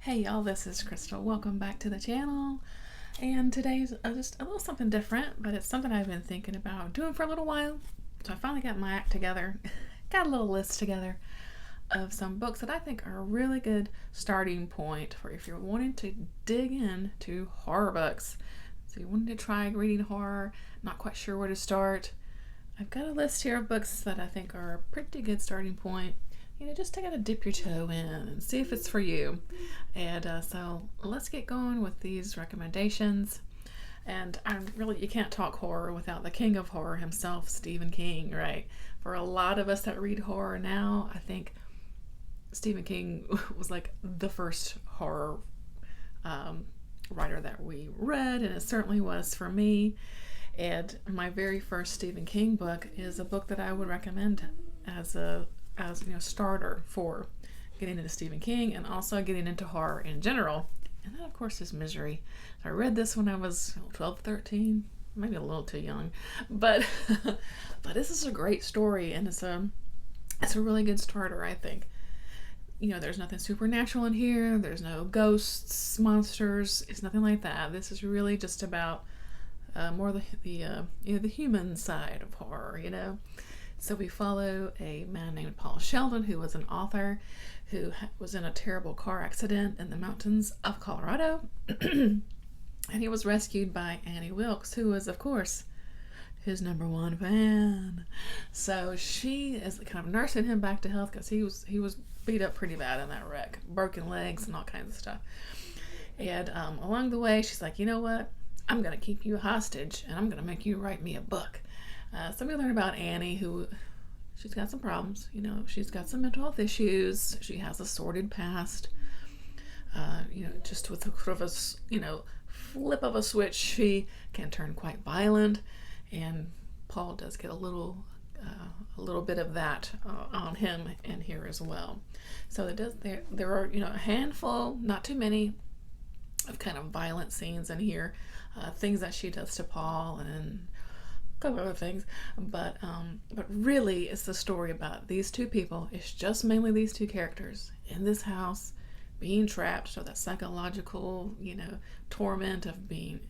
Hey y'all, this is Crystal. Welcome back to the channel. And today's just a little something different, but it's something I've been thinking about doing for a little while. So I finally got my act together, got a little list together of some books that I think are a really good starting point for if you're wanting to dig into horror books. So you wanted to try reading horror, not quite sure where to start. I've got a list here of books that I think are a pretty good starting point. Just to kind of dip your toe in and see if it's for you. And so let's get going with these recommendations. And you can't talk horror without the king of horror himself, Stephen King, right? For a lot of us that read horror now, I think Stephen King was like the first horror writer that we read, and it certainly was for me. And my very first Stephen King book is a book that I would recommend as a starter for getting into Stephen King and also getting into horror in general. And then of course is Misery. I read this when I was 12, 13, maybe a little too young, but this is a great story, and it's a really good starter, I think. There's nothing supernatural in here. There's no ghosts, monsters. It's nothing like that. This is really just about more the human side of horror. So we follow a man named Paul Sheldon, who was an author who was in a terrible car accident in the mountains of Colorado. And he was rescued by Annie Wilkes, who was, of course, his number one fan. So she is kind of nursing him back to health because he was beat up pretty bad in that wreck, broken legs and all kinds of stuff. And along the way, she's like, you know what? I'm going to keep you hostage, and I'm going to make you write me a book. So we learn about Annie, who she's got some problems. She's got some mental health issues. She has a sordid past. Just with a sort of a flip of a switch, she can turn quite violent, and Paul does get a little bit of that on him in here as well. So there are a handful, not too many, of kind of violent scenes in here, things that she does to Paul and a couple other things, but really it's the story about these two people. It's just mainly these two characters in this house being trapped, so that psychological torment of being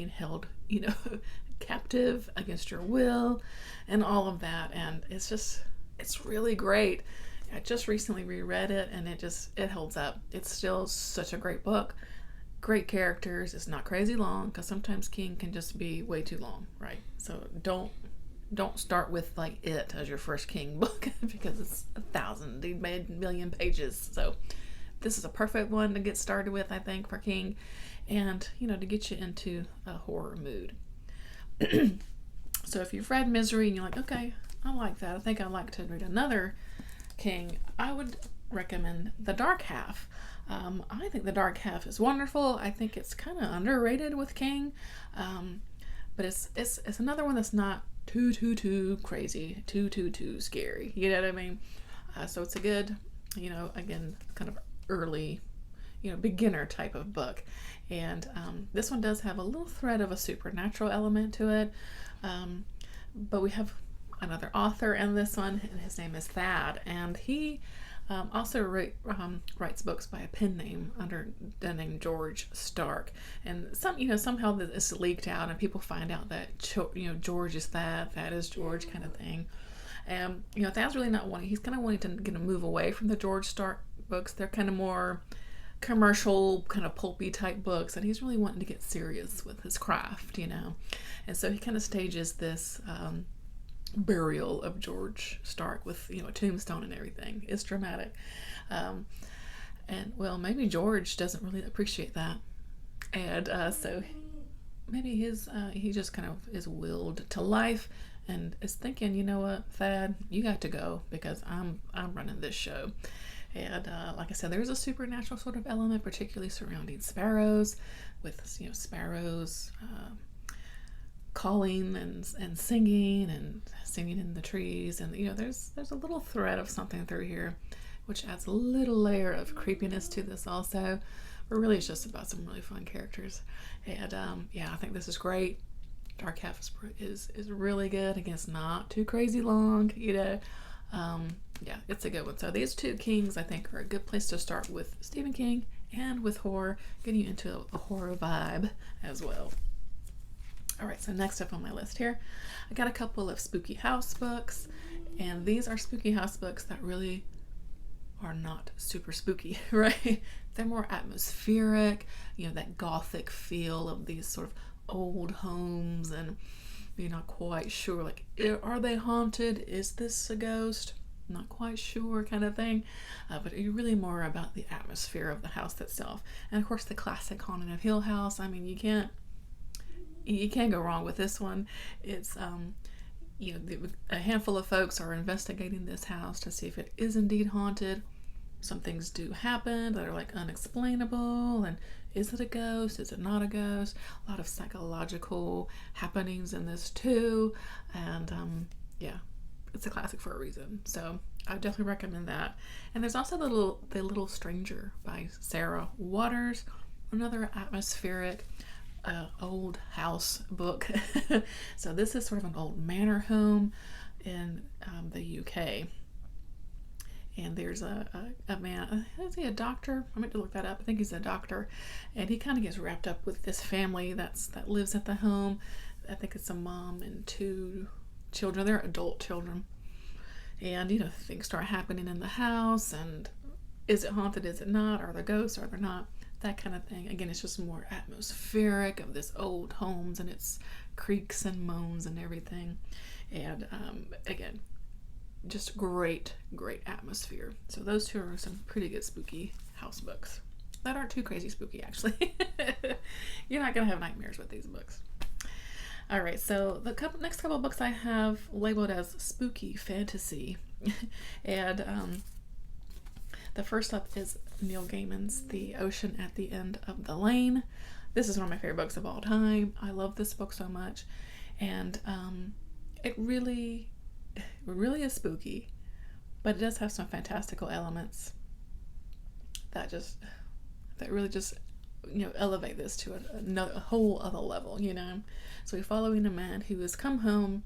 held captive against your will and all of that. And it's really great. I just recently reread it, and it holds up. It's still such a great book. Great characters. It's not crazy long, because sometimes King can just be way too long, right? So don't start with like It as your first King book because it's 1,000. He made 1,000,000 pages. So this is a perfect one to get started with, I think, for King, and to get you into a horror mood. So if you've read Misery and you're like, okay, I like that, I think I'd like to read another King, I would recommend The Dark Half. I think The Dark Half is wonderful. I think it's kind of underrated with King, but it's another one that's not too crazy, too scary. You know what I mean? So it's a good, again, kind of early, beginner type of book. And this one does have a little thread of a supernatural element to it, but we have another author in this one, and his name is Thad, and he also writes books by a pen name under the name George Stark. And somehow this leaked out, and people find out that George is Thad is George, kind of thing. And Thad's really not wanting. He's kind of wanting to move away from the George Stark books. They're kind of more commercial, kind of pulpy type books, and he's really wanting to get serious with his craft, And so he kind of stages this burial of George Stark with a tombstone and everything. It's dramatic, and well, maybe George doesn't really appreciate that, and so maybe he just kind of is willed to life and is thinking, you know what, Thad, you got to go because I'm running this show. And like I said, there's a supernatural sort of element, particularly surrounding sparrows, with sparrows calling and singing in the trees, and there's a little thread of something through here which adds a little layer of creepiness to this also, but really it's just about some really fun characters. And I think this is great. Dark Half is really good. Again, it's not too crazy long, Yeah, it's a good one. So these two kings, I think, are a good place to start with Stephen King and with horror, getting you into a horror vibe as well. All right, so next up on my list here, I got a couple of spooky house books, and these are spooky house books that really are not super spooky, right? They're more atmospheric, that gothic feel of these sort of old homes, and you're not quite sure, like, are they haunted? Is this a ghost? Not quite sure, kind of thing. But you're really more about the atmosphere of the house itself. And of course, the classic Haunting of Hill House. I mean, you can't go wrong with this one. It's a handful of folks are investigating this house to see if it is indeed haunted. Some things do happen that are like unexplainable, and is it a ghost? Is it not a ghost? A lot of psychological happenings in this too, and yeah, it's a classic for a reason. So I definitely recommend that. And there's also The Little Stranger by Sarah Waters, another atmospheric old house book. So this is sort of an old manor home in the UK. And there's a man, is he a doctor? I meant to look that up. I think he's a doctor. And he kind of gets wrapped up with this family that lives at the home. I think it's a mom and two children. They're adult children. And, things start happening in the house. And is it haunted? Is it not? Are there ghosts? Are there not? That kind of thing. Again, it's just more atmospheric of this old homes and its creaks and moans and everything. And again, just great atmosphere. So those two are some pretty good spooky house books that aren't too crazy spooky, actually. You're not gonna have nightmares with these books. All right, so the next couple of books I have labeled as spooky fantasy. And the first up is Neil Gaiman's The Ocean at the End of the Lane. This is one of my favorite books of all time. I love this book so much. And it really is spooky, but it does have some fantastical elements that really just elevate this to a whole other level. So we're following a man who has come home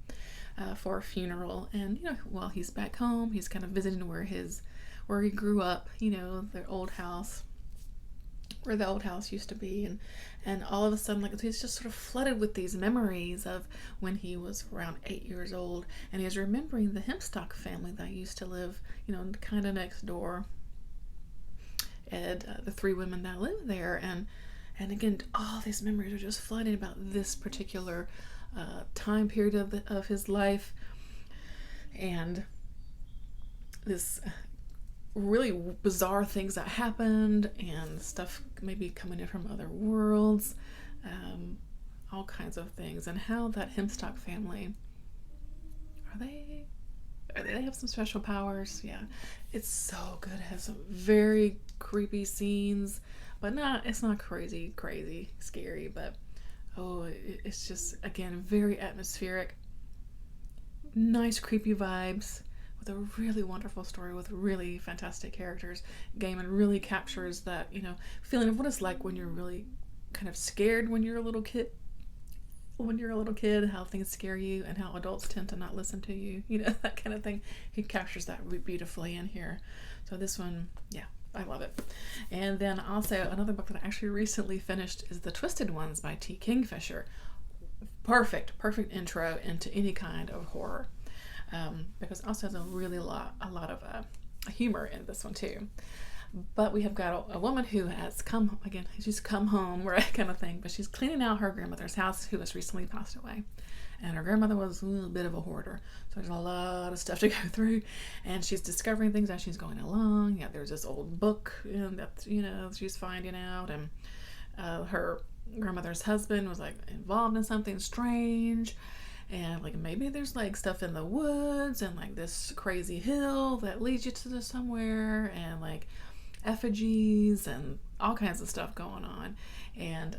for a funeral, and while he's back home, he's kind of visiting where he grew up, their old house, where the old house used to be, and all of a sudden, like, he's just sort of flooded with these memories of when he was around 8 years old, and he's remembering the Hempstock family that used to live, kind of next door, and the three women that live there, and again, all these memories are just flooding about this particular time period of his life, and this really bizarre things that happened, and stuff maybe coming in from other worlds, all kinds of things, and how that Hempstock family, they have some special powers. Yeah, it's so good. It has some very creepy scenes, but it's not crazy scary, but it's just, again, very atmospheric, nice creepy vibes, with a really wonderful story with really fantastic characters. Gaiman really captures that, feeling of what it's like when you're really kind of scared when you're a little kid. How things scare you and how adults tend to not listen to you, that kind of thing. He captures that really beautifully in here. So this one, yeah, I love it. And then also another book that I actually recently finished is The Twisted Ones by T. Kingfisher. Perfect intro into any kind of horror. Because it also has a lot of humor in this one too. But we have got a woman who has she's come home, right, kind of thing, but she's cleaning out her grandmother's house, who has recently passed away. And her grandmother was a little bit of a hoarder, so there's a lot of stuff to go through, and she's discovering things as she's going along. Yeah, there's this old book that she's finding out, and her grandmother's husband was like involved in something strange. And like maybe there's like stuff in the woods and like this crazy hill that leads you to somewhere, and like effigies and all kinds of stuff going on. And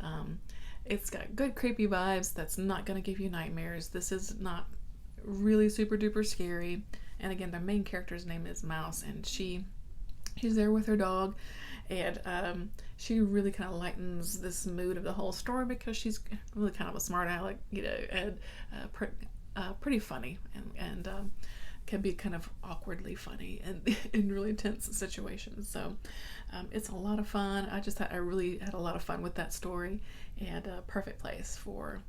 it's got good creepy vibes that's not going to give you nightmares. This is not really super duper scary. And again, the main character's name is Mouse, and she's there with her dog, and she really kind of lightens this mood of the whole story because she's really kind of a smart aleck, and pretty funny, and can be kind of awkwardly funny and in really tense situations. So it's a lot of fun. I really had a lot of fun with that story, and a perfect place for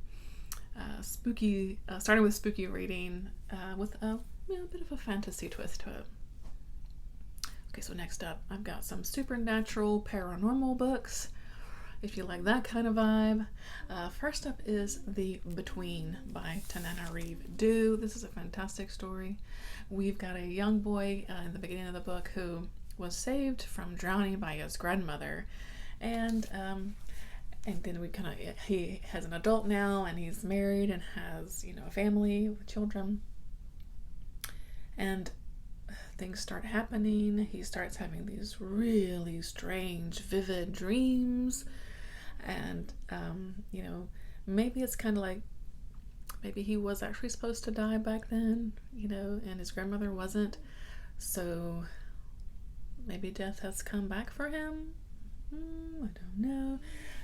spooky, starting with spooky reading with a bit of a fantasy twist to it. Okay, so next up, I've got some supernatural paranormal books, if you like that kind of vibe. First up is The Between by Tananarive Due. This is a fantastic story. We've got a young boy in the beginning of the book who was saved from drowning by his grandmother, and then he has an adult now, and he's married and has a family with children, and things start happening. He starts having these really strange, vivid dreams, and maybe it's kind of like maybe he was actually supposed to die back then, and his grandmother wasn't, so maybe death has come back for him. I don't know.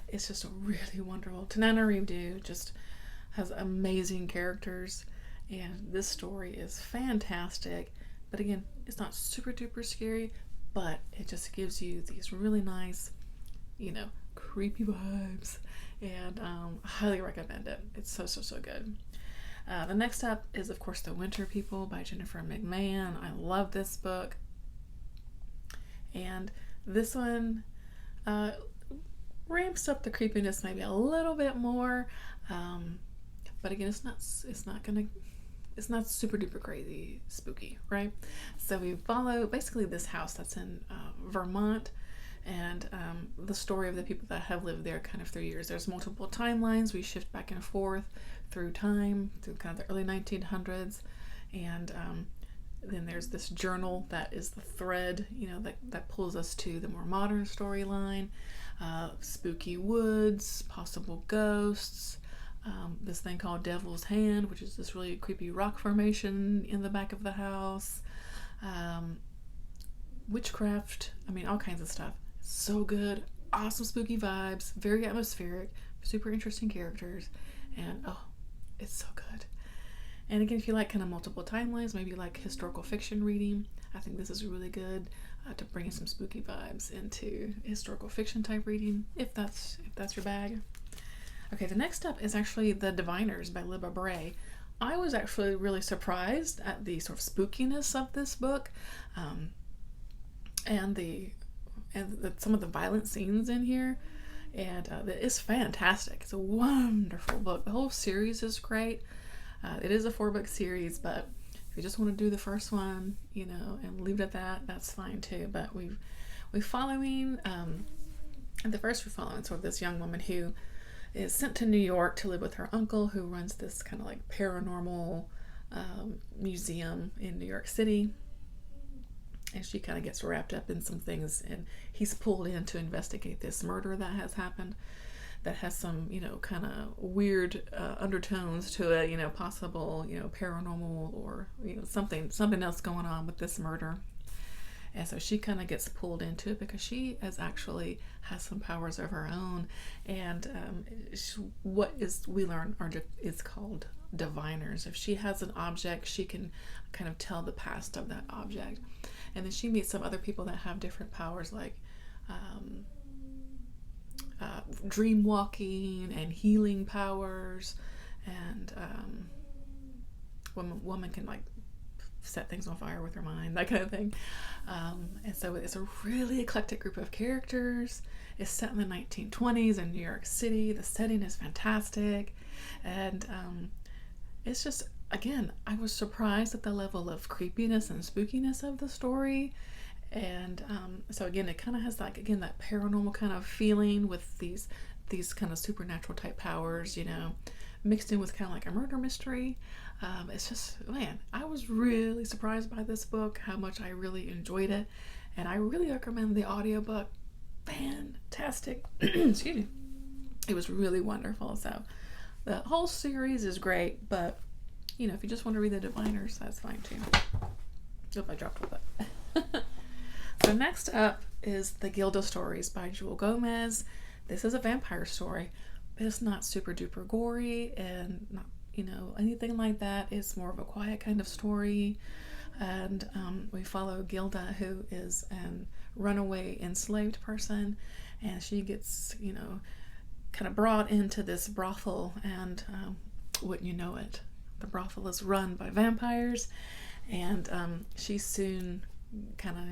It's just a really wonderful. Tananarive Due just has amazing characters, and this story is fantastic. But again, it's not super duper scary, but it just gives you these really nice, creepy vibes, and I highly recommend it. It's so good. The next up is, of course, The Winter People by Jennifer McMahon. I love this book, and this one ramps up the creepiness maybe a little bit more, but again, it's not super duper crazy spooky, right? So we follow basically this house that's in Vermont, and the story of the people that have lived there kind of through years. There's multiple timelines. We shift back and forth through time, through kind of the early 1900s, and then there's this journal that is the thread, that pulls us to the more modern storyline. Spooky woods, possible ghosts, this thing called Devil's Hand, which is this really creepy rock formation in the back of the house, witchcraft, all kinds of stuff. So good, awesome spooky vibes, very atmospheric, super interesting characters, and it's so good. And again, if you like kind of multiple timelines, maybe you like historical fiction reading, I think this is really good to bring in some spooky vibes into historical fiction type reading, if that's your bag. Okay, the next up is actually The Diviners by Libby Bray. I was actually really surprised at the sort of spookiness of this book, and some of the violent scenes in here, and it's fantastic. It's a wonderful book. The whole series is great. It is a 4-book series, but if you just want to do the first one, and leave it at that, that's fine too. But we're following sort of this young woman who is sent to New York to live with her uncle, who runs this kind of like paranormal museum in New York City. And she kind of gets wrapped up in some things, and he's pulled in to investigate this murder that has happened that has some, kind of weird undertones to it, possible, paranormal or, something else going on with this murder. And so she kind of gets pulled into it because she has some powers of her own, and we learn is called diviners. If she has an object, she can kind of tell the past of that object. And then she meets some other people that have different powers, like dream walking and healing powers, and woman can like set things on fire with her mind, that kind of thing. And so it's a really eclectic group of characters. It's set in the 1920s in New York City. The setting is fantastic, and it's just, again, I was surprised at the level of creepiness and spookiness of the story. And so again, it kind of has like, again, that paranormal kind of feeling with these kind of supernatural type powers, mixed in with kind of like a murder mystery. It's just, man, I was really surprised by this book, how much I really enjoyed it, and I really recommend the audiobook. Fantastic. Excuse me. It was really wonderful. So the whole series is great, but if you just want to read The Diviners, that's fine too. Oop, I dropped all that. So next up is The Gilda Stories by Jewelle Gomez. This is a vampire story, but it's not super duper gory and not, anything like that. It's more of a quiet kind of story. and we follow Gilda, who is an runaway enslaved person, and she gets, kind of brought into this brothel, and wouldn't you know it, the brothel is run by vampires, and she soon kind of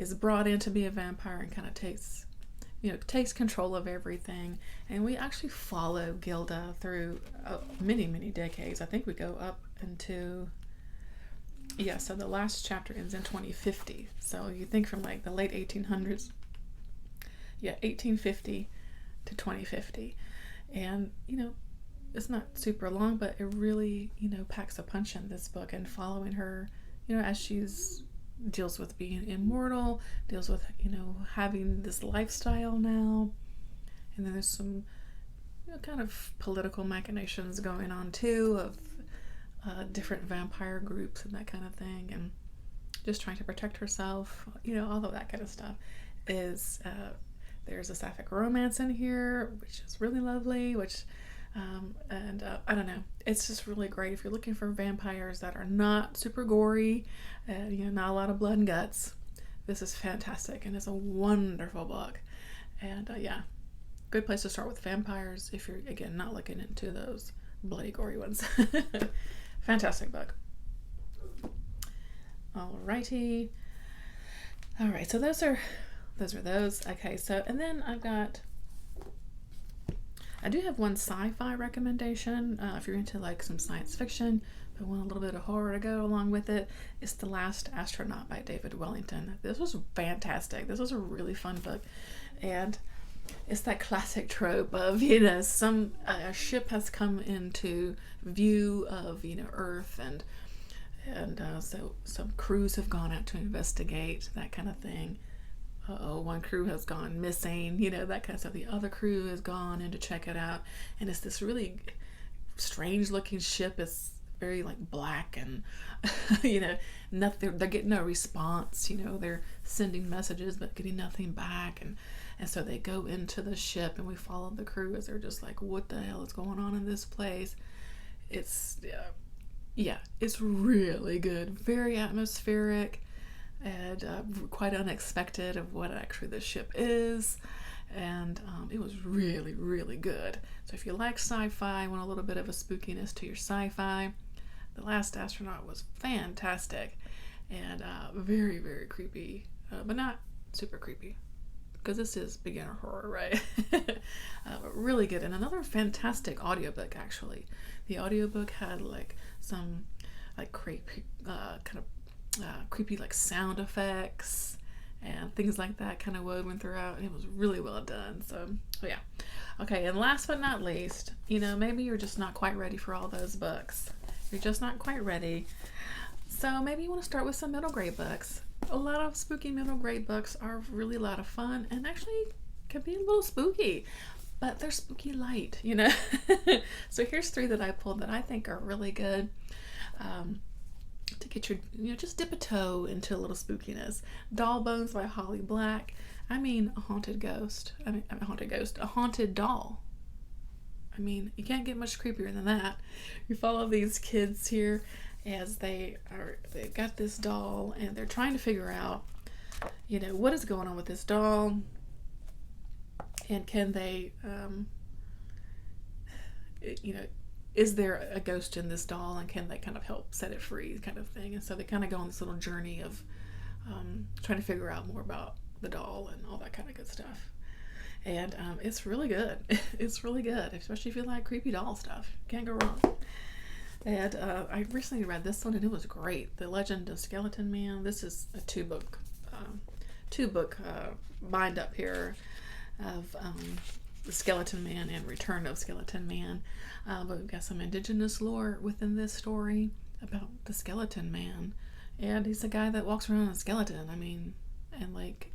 is brought in to be a vampire and kind of takes control of everything. And we actually follow Gilda through many, many decades. I think we go up into, so the last chapter ends in 2050. So you think from like the late 1800s, 1850 to 2050. And, it's not super long, but it really, packs a punch in this book, and following her, as she's deals with being immortal, deals with, having this lifestyle now. And then there's some, kind of political machinations going on too, of different vampire groups and that kind of thing, and just trying to protect herself, all of that kind of stuff. Is there's a sapphic romance in here, which is really lovely, which I don't know, it's just really great if you're looking for vampires that are not super gory, not a lot of blood and guts. This is fantastic, and it's a wonderful book. And good place to start with vampires if you're, again, not looking into those bloody gory ones. Fantastic book. Alrighty. Alright, so those are those. Okay, so, and then I do have one sci-fi recommendation. If you're into like some science fiction but want a little bit of horror to go along with it, it's The Last Astronaut by David Wellington. This was fantastic. This was a really fun book, and it's that classic trope of, some a ship has come into view of, Earth, and so some crews have gone out to investigate, that kind of thing. One crew has gone missing, that kind of stuff. The other crew has gone in to check it out, and it's this really strange looking ship. It's very like black, and nothing, they're getting no response, they're sending messages but getting nothing back, and so they go into the ship, and we follow the crew as they're just like, what the hell is going on in this place? It's it's really good, very atmospheric, and quite unexpected of what actually the ship is, and it was really, really good. So if you like sci-fi, want a little bit of a spookiness to your sci-fi, The Last Astronaut was fantastic, and very, very creepy, but not super creepy, because this is beginner horror, right? But really good. And another fantastic audiobook, actually. The audiobook had like some like creepy creepy like sound effects and things like that kind of woven throughout, and it was really well done. So yeah. Okay, and last but not least, maybe you're just not quite ready for all those books. You're just not quite ready. So maybe you want to start with some middle grade books. A lot of spooky middle grade books are really a lot of fun, and actually can be a little spooky, but they're spooky light, So here's 3 that I pulled that I think are really good. To get your, just dip a toe into a little spookiness. Doll Bones by Holly Black. A haunted ghost. A haunted doll. You can't get much creepier than that. You follow these kids here as they've got this doll, and they're trying to figure out, what is going on with this doll, and can they, is there a ghost in this doll, and can they kind of help set it free, kind of thing. And so they kind of go on this little journey of trying to figure out more about the doll and all that kind of good stuff. And it's really good. It's really good, especially if you like creepy doll stuff. Can't go wrong. And I recently read this one, and it was great. The Legend of Skeleton Man. This is a two book bind up here of the Skeleton Man and Return of Skeleton Man. But we've got some indigenous lore within this story about the Skeleton Man. And he's a guy that walks around on a skeleton, and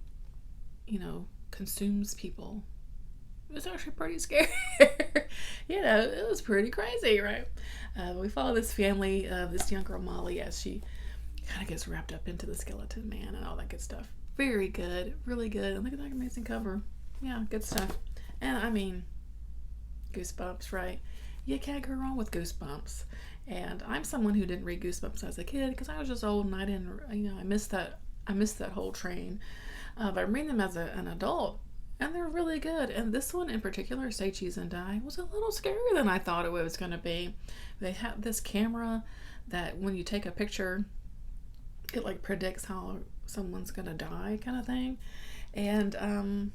consumes people. It was actually pretty scary. It was pretty crazy, right? We follow this family, this young girl Molly, as she kind of gets wrapped up into the Skeleton Man and all that good stuff. Very good, really good. And look at that amazing cover. Yeah, good stuff. And Goosebumps, right? You can't go wrong with Goosebumps. And I'm someone who didn't read Goosebumps as a kid because I was just old and I didn't, I missed that whole train. But I'm reading them as an adult, and they're really good. And this one in particular, Say Cheese and Die, was a little scarier than I thought it was going to be. They have this camera that when you take a picture, it like predicts how someone's going to die, kind of thing. And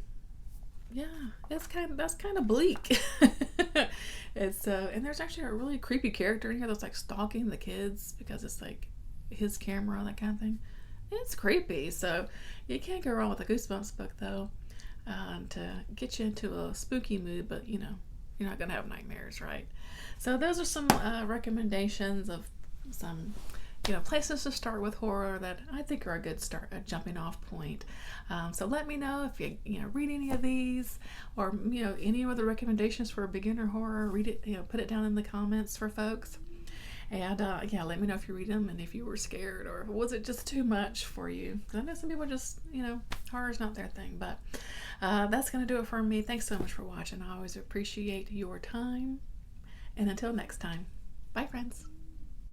yeah, that's kind of bleak. It's and there's actually a really creepy character in here that's like stalking the kids because it's like his camera, that kind of thing. It's creepy, so you can't go wrong with a Goosebumps book though, to get you into a spooky mood, but you're not gonna have nightmares, right? So those are some recommendations of some places to start with horror that I think are a good jumping off point. So let me know if you read any of these, or any other recommendations for beginner horror. Read it, put it down in the comments for folks. And yeah, let me know if you read them and if you were scared or was it just too much for you. Because I know some people just, horror's not their thing. But that's going to do it for me. Thanks so much for watching. I always appreciate your time. And until next time, bye friends.